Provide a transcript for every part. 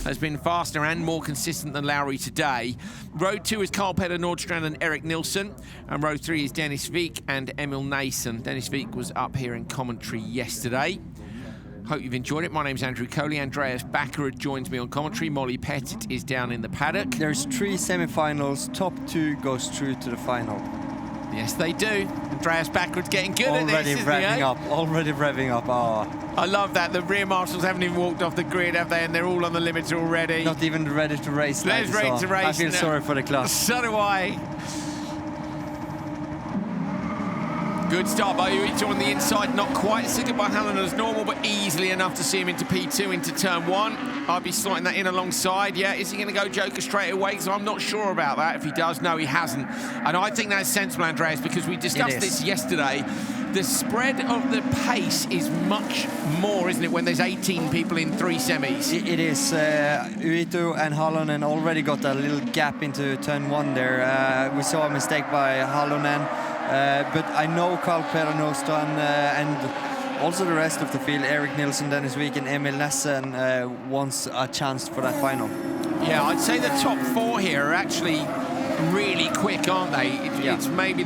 has been faster and more consistent than Lowry today. Row 2 is Carl Peder Nordstrand and Erik Nilsson. And row 3 is Dennis Wieck and Emil Nason. Dennis Wieck was up here in commentary yesterday. Hope you've enjoyed it. My name's Andrew Coley. Andreas Backer joins me on commentary. Molly Pettit is down in the paddock. There's 3 semi-finals. Top 2 goes through to the final. Yes, they do. Andreas Backward's getting good at this, Already revving up. Oh. I love that. The rear marshals haven't even walked off the grid, have they? And they're all on the limits already. Not even ready to race. There's ready to race. I feel sorry for the class. So do I. Good start by Uito on the inside. Not quite as good by Hallonen as normal, but easily enough to see him into P2, into turn 1. I'll be slotting that in alongside. Yeah, is he going to go Joker straight away? So I'm not sure about that. If he does, no, he hasn't. And I think that's sensible, Andreas, because we discussed this yesterday. The spread of the pace is much more, isn't it, when there's 18 people in 3 semis? It is. Uito and Hallonen already got a little gap into turn 1 there. We saw a mistake by Hallonen. But I know Carl Peder Nordstrand and also the rest of the field, Erik Nilsson, Dennis Wieck and Emil Nason wants a chance for that final. Yeah, I'd say the top 4 here are actually really quick, aren't they? It's maybe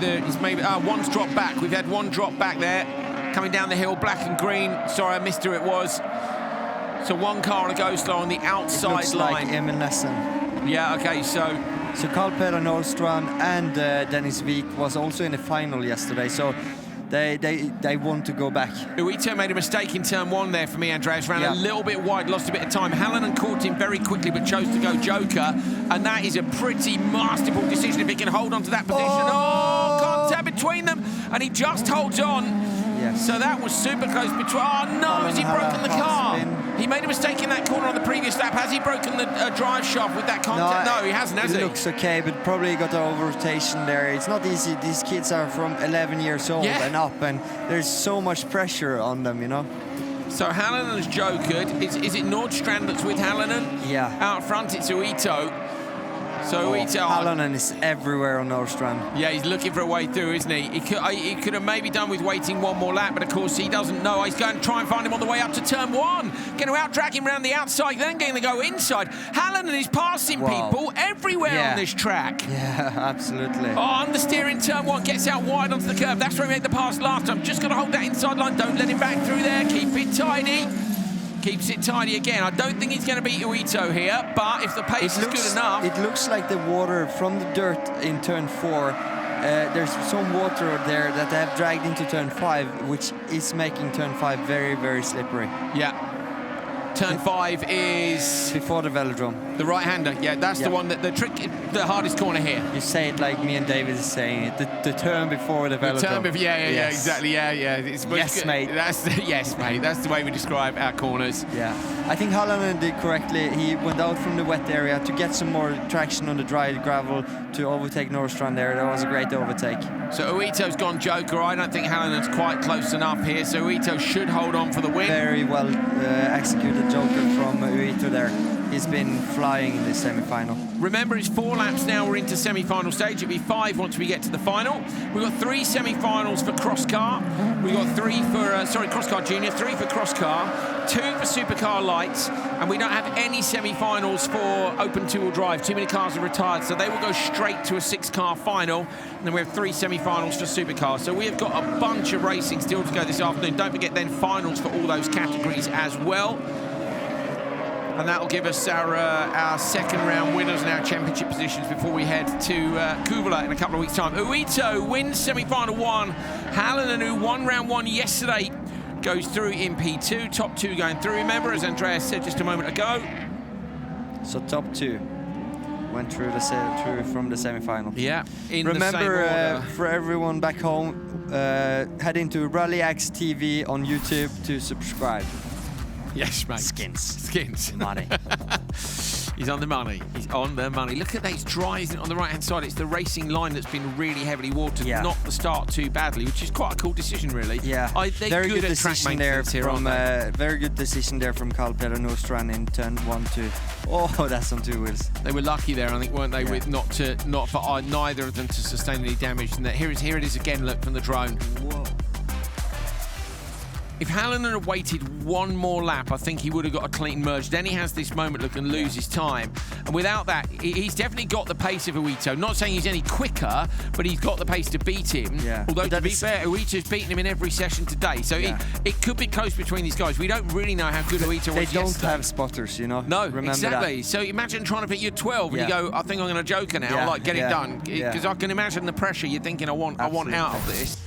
one's dropped back. We've had one drop back there, coming down the hill, black and green. Sorry, I missed who it was. So one car on a go slow on the outside looks line. Like Emil Nason. Yeah, okay, so Carl Peder Nordstrand and Dennis Wieck was also in the final yesterday, so they want to go back. Uito made a mistake in turn 1 there for me, Andreas. Ran a little bit wide, lost a bit of time. Hallonen caught him very quickly, but chose to go Joker, and that is a pretty masterful decision if he can hold on to that position. Oh, contact between them, and he just holds on. Yes. So that was super close between. Oh no, has he broken the car? He made a mistake in that corner on the previous lap. Has he broken the drive shaft with that contact? No, he hasn't, has he? It looks okay, but probably got an over-rotation there. It's not easy. These kids are from 11 years old and up, and there's so much pressure on them, you know. So Hallonen has jokered. Is it Nordstrand that's with Hallonen? Yeah. Out front, it's Uito. So Hallonen is everywhere on Nordstrand. Yeah, he's looking for a way through, isn't he? He could have maybe done with waiting one more lap, but of course he doesn't know. He's going to try and find him on the way up to turn 1. Going to out-drag him around the outside, then going to go inside. Hallonen is passing people everywhere on this track. Yeah, absolutely. Oh, understeer in turn 1, gets out wide onto the curb. That's where he made the pass last time. Just got to hold that inside line. Don't let him back through there. Keep it tidy. Keeps it tidy again. I don't think he's going to beat Uito here, but if the pace is good enough... It looks like the water from the dirt in turn 4, there's some water there that they have dragged into turn 5, which is making turn 5 very, very slippery. Yeah. Turn 5 is... before the velodrome. The right-hander, yeah, that's the one that the hardest corner here. You say it like me and David is saying it, the turn before the velodrome. The turn before, yeah, exactly, yeah. It's yes, mate. Yes, mate, that's the way we describe our corners. Yeah, I think Hallonen did correctly. He went out from the wet area to get some more traction on the dry gravel to overtake Nordstrand there. That was a great overtake. So Uito's gone Joker. I don't think Hallonen's quite close enough here, so Uito should hold on for the win. Very well executed Joker from Uito there. He's been flying in this semi-final. Remember, it's 4 laps now. We're into semi-final stage. It'll be 5 once we get to the final. We've got 3 semi-finals for Crosscar. We've got 3 for, Crosscar Junior, 3 for Crosscar, 2 for Supercar Lights, and we don't have any semi-finals for open two-wheel drive. Too many cars are retired, so they will go straight to a 6-car final. And then we have 3 semi-finals for Supercar. So we have got a bunch of racing still to go this afternoon. Don't forget then finals for all those categories as well. And that'll give us our second round winners and our championship positions before we head to Kuvula in a couple of weeks' time. Uito wins semi-final 1. Hallonen, who won round 1 yesterday, goes through in P2. Top 2 going through, remember, as Andreas said just a moment ago. So top 2 went through from the semi-final. Yeah, remember, the same order. For everyone back home, head into Rally X TV on YouTube to subscribe. Yes, mate. Skins. Money. He's on the money. He's on the money. Look at that. It's dry, isn't it, on the right-hand side? It's the racing line that's been really heavily watered, not the start too badly, which is quite a cool decision, really. Yeah. They're good at track maintenance here, aren't they? Very good decision there from Carl Peder Nordstrand in turn 1, 2. Oh, that's on 2 wheels. They were lucky there, I think, weren't they, with not for neither of them to sustain any damage. And here it is again, look, from the drone. Whoa. If Halonen had waited one more lap, I think he would have got a clean merge. Then he has this moment look and lose his time. And without that, he's definitely got the pace of Uito. Not saying he's any quicker, but he's got the pace to beat him. Yeah. Although, to be fair, Uito's beaten him in every session today. So it could be close between these guys. We don't really know how good Uito was They don't yesterday. have spotters, you know? No, Remember exactly. that. So imagine trying to beat your 12 and you go, I think I'm going to joker now, like get it done. Because I can imagine the pressure you're thinking, I want out of this.